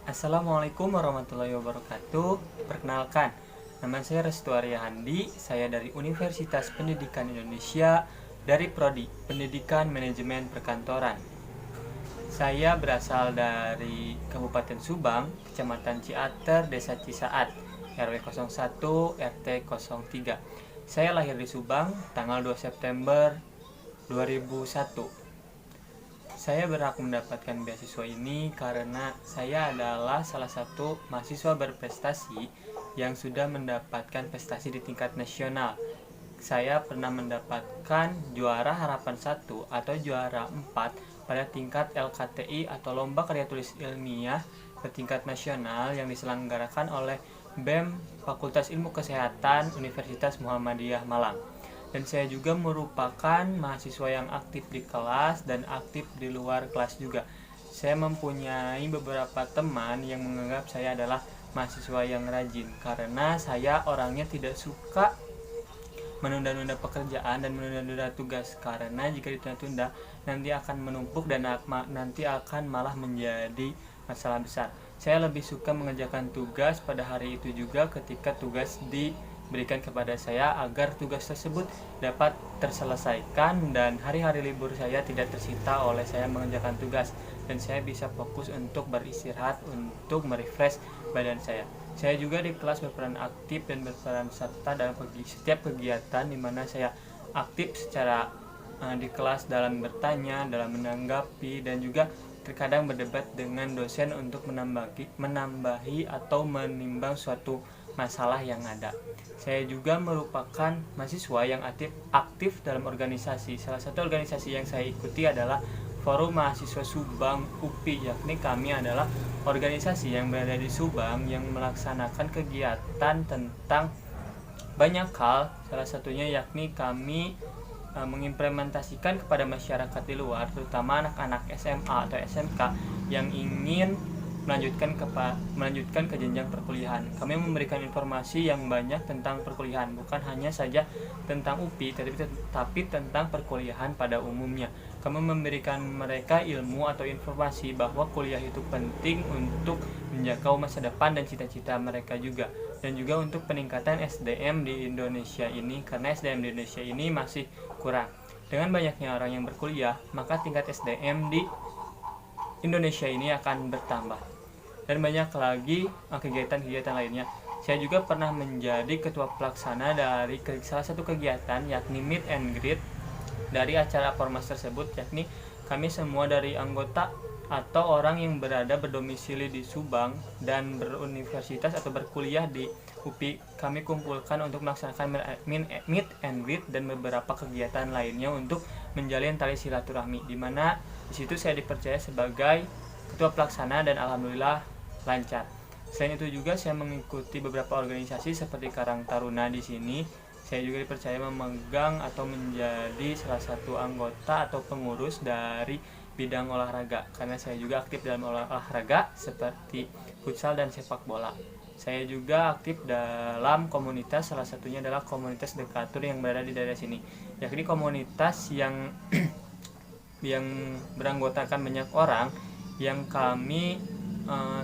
Assalamualaikum warahmatullahi wabarakatuh. Perkenalkan, nama saya Restu Arya Handi. Saya dari Universitas Pendidikan Indonesia dari Prodi Pendidikan Manajemen Perkantoran. Saya berasal dari Kabupaten Subang, Kecamatan Ciater, Desa Cisaat, RW 01, RT 03. Saya lahir di Subang tanggal 2 September 2001. Saya berhak mendapatkan beasiswa ini karena saya adalah salah satu mahasiswa berprestasi yang sudah mendapatkan prestasi di tingkat nasional. Saya pernah mendapatkan juara harapan 1 atau juara 4 pada tingkat LKTI atau Lomba Karya Tulis Ilmiah bertingkat nasional yang diselenggarakan oleh BEM Fakultas Ilmu Kesehatan Universitas Muhammadiyah Malang. Dan saya juga merupakan mahasiswa yang aktif di kelas dan aktif di luar kelas juga. Saya mempunyai beberapa teman yang menganggap saya adalah mahasiswa yang rajin karena saya orangnya tidak suka menunda-nunda pekerjaan dan menunda-nunda tugas, karena jika ditunda-tunda nanti akan menumpuk dan nanti akan malah menjadi masalah besar. Saya lebih suka mengerjakan tugas pada hari itu juga ketika tugas diberikan kepada saya agar tugas tersebut dapat terselesaikan dan hari-hari libur saya tidak tersita oleh saya mengerjakan tugas, dan saya bisa fokus untuk beristirahat, untuk merefresh badan saya. Saya juga di kelas berperan aktif dan berperan serta dalam setiap kegiatan di mana saya aktif secara di kelas dalam bertanya, dalam menanggapi, dan juga terkadang berdebat dengan dosen untuk menambahi atau menimbang suatu masalah yang ada. Saya juga merupakan mahasiswa yang aktif dalam organisasi. Salah satu organisasi yang saya ikuti adalah Forum Mahasiswa Subang UPI, yakni kami adalah organisasi yang berada di Subang yang melaksanakan kegiatan tentang banyak hal. Salah satunya yakni kami mengimplementasikan kepada masyarakat di luar, terutama anak-anak SMA atau SMK yang ingin melanjutkan ke jenjang perkuliahan. Kami memberikan informasi yang banyak tentang perkuliahan, bukan hanya saja tentang UPI, tapi tentang perkuliahan pada umumnya. Kami memberikan mereka ilmu atau informasi bahwa kuliah itu penting untuk menjangkau masa depan dan cita-cita mereka juga, dan juga untuk peningkatan SDM di Indonesia ini, karena SDM di Indonesia ini masih kurang. Dengan banyaknya orang yang berkuliah, maka tingkat SDM di Indonesia ini akan bertambah. Dan banyak lagi kegiatan-kegiatan lainnya. Saya juga pernah menjadi ketua pelaksana dari salah satu kegiatan, yakni Meet and Greet dari acara Formas tersebut, yakni kami semua dari anggota atau orang yang berdomisili di Subang dan beruniversitas atau berkuliah di UPI, kami kumpulkan untuk melaksanakan Meet and Greet dan beberapa kegiatan lainnya untuk menjalin tali silaturahmi, di mana di situ saya dipercaya sebagai ketua pelaksana dan alhamdulillah lancar. Selain itu juga saya mengikuti beberapa organisasi seperti Karang Taruna di sini. Saya juga dipercaya memegang atau menjadi salah satu anggota atau pengurus dari bidang olahraga, karena saya juga aktif dalam olahraga seperti futsal dan sepak bola. Saya juga aktif dalam komunitas, salah satunya adalah komunitas Dekatur yang berada di daerah sini, yakni komunitas yang beranggotakan banyak orang yang kami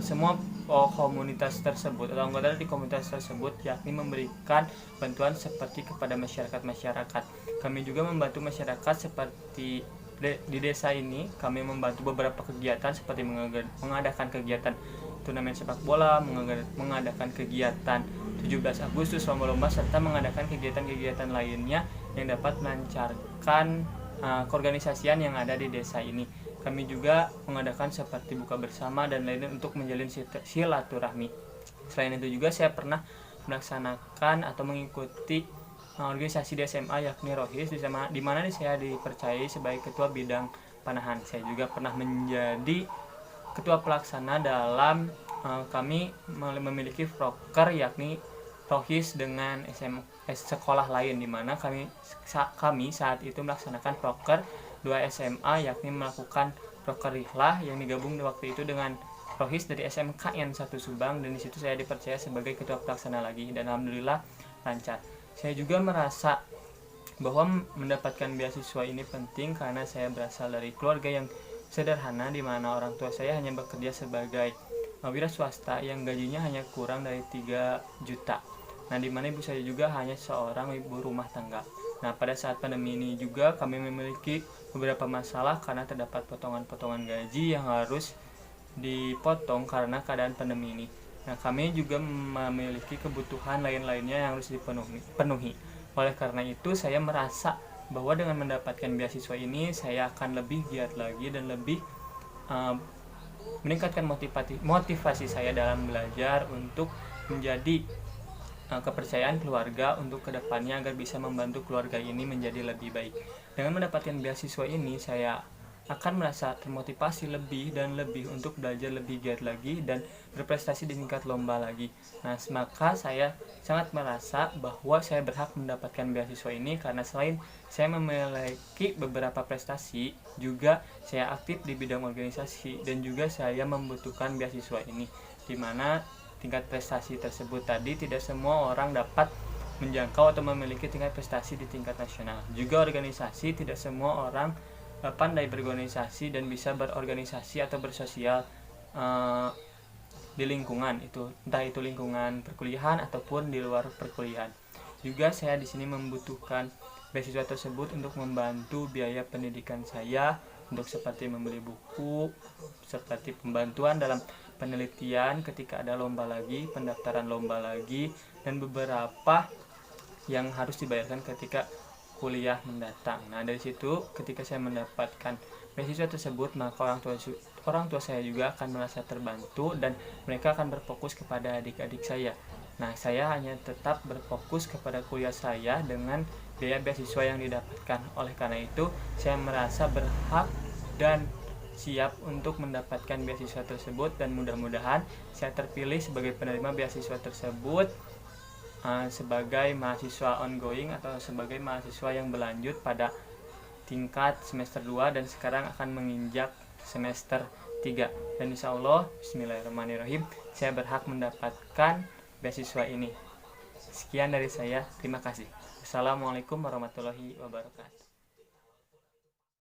semua komunitas tersebut atau anggota di komunitas tersebut yakni memberikan bantuan seperti kepada masyarakat. Kami juga membantu masyarakat seperti di desa ini. Kami membantu beberapa kegiatan seperti mengadakan kegiatan turnamen sepak bola, mengadakan kegiatan 17 Agustus lomba-lomba, serta mengadakan kegiatan-kegiatan lainnya yang dapat melancarkan keorganisasian yang ada di desa ini. Kami juga mengadakan seperti buka bersama dan lainnya untuk menjalin silaturahmi. Selain itu juga saya pernah melaksanakan atau mengikuti organisasi di SMA, yakni Rohis, di mana saya dipercayai sebagai ketua bidang panahan. Saya juga pernah menjadi ketua pelaksana dalam kami memiliki proker, yakni Rohis dengan sekolah lain, di mana kami saat itu melaksanakan proker 2 SMA, yakni melakukan proker Rihlah yang digabung waktu itu dengan Rohis dari SMKN 1 Subang, dan disitu saya dipercaya sebagai ketua pelaksana lagi, dan alhamdulillah lancar. Saya juga merasa bahwa mendapatkan beasiswa ini penting karena saya berasal dari keluarga yang sederhana, di mana orang tua saya hanya bekerja sebagai wira swasta yang gajinya hanya kurang dari 3 juta. Nah, di mana ibu saya juga hanya seorang ibu rumah tangga. Nah, pada saat pandemi ini juga kami memiliki beberapa masalah karena terdapat potongan-potongan gaji yang harus dipotong karena keadaan pandemi ini. Nah, kami juga memiliki kebutuhan lain-lainnya yang harus dipenuhi. Oleh karena itu, saya merasa bahwa dengan mendapatkan beasiswa ini, saya akan lebih giat lagi dan lebih meningkatkan motivasi saya dalam belajar untuk menjadi kepercayaan keluarga untuk kedepannya agar bisa membantu keluarga ini menjadi lebih baik. Dengan mendapatkan beasiswa ini, saya akan merasa termotivasi lebih dan lebih untuk belajar lebih giat lagi dan berprestasi di tingkat lomba lagi. Nah, maka saya sangat merasa bahwa saya berhak mendapatkan beasiswa ini karena selain saya memiliki beberapa prestasi, juga saya aktif di bidang organisasi dan juga saya membutuhkan beasiswa ini, di mana tingkat prestasi tersebut tadi tidak semua orang dapat menjangkau atau memiliki tingkat prestasi di tingkat nasional. Juga organisasi tidak semua orang pandai berorganisasi dan bisa berorganisasi atau bersosial di lingkungan itu, entah itu lingkungan perkuliahan ataupun di luar perkuliahan. Juga saya di sini membutuhkan beasiswa tersebut untuk membantu biaya pendidikan saya, untuk seperti membeli buku, seperti pembantuan dalam penelitian ketika ada lomba lagi, pendaftaran lomba lagi, dan beberapa yang harus dibayarkan ketika kuliah mendatang. Nah, dari situ ketika saya mendapatkan beasiswa tersebut, maka orang tua saya juga akan merasa terbantu dan mereka akan berfokus kepada adik-adik saya. Nah, saya hanya tetap berfokus kepada kuliah saya dengan biaya beasiswa yang didapatkan. Oleh karena itu, saya merasa berhak dan siap untuk mendapatkan beasiswa tersebut, dan mudah-mudahan saya terpilih sebagai penerima beasiswa tersebut sebagai mahasiswa ongoing atau sebagai mahasiswa yang berlanjut pada tingkat semester 2 dan sekarang akan menginjak semester 3. Dan insya Allah, bismillahirrahmanirrahim, saya berhak mendapatkan beasiswa ini. Sekian dari saya, terima kasih. Assalamualaikum warahmatullahi wabarakatuh.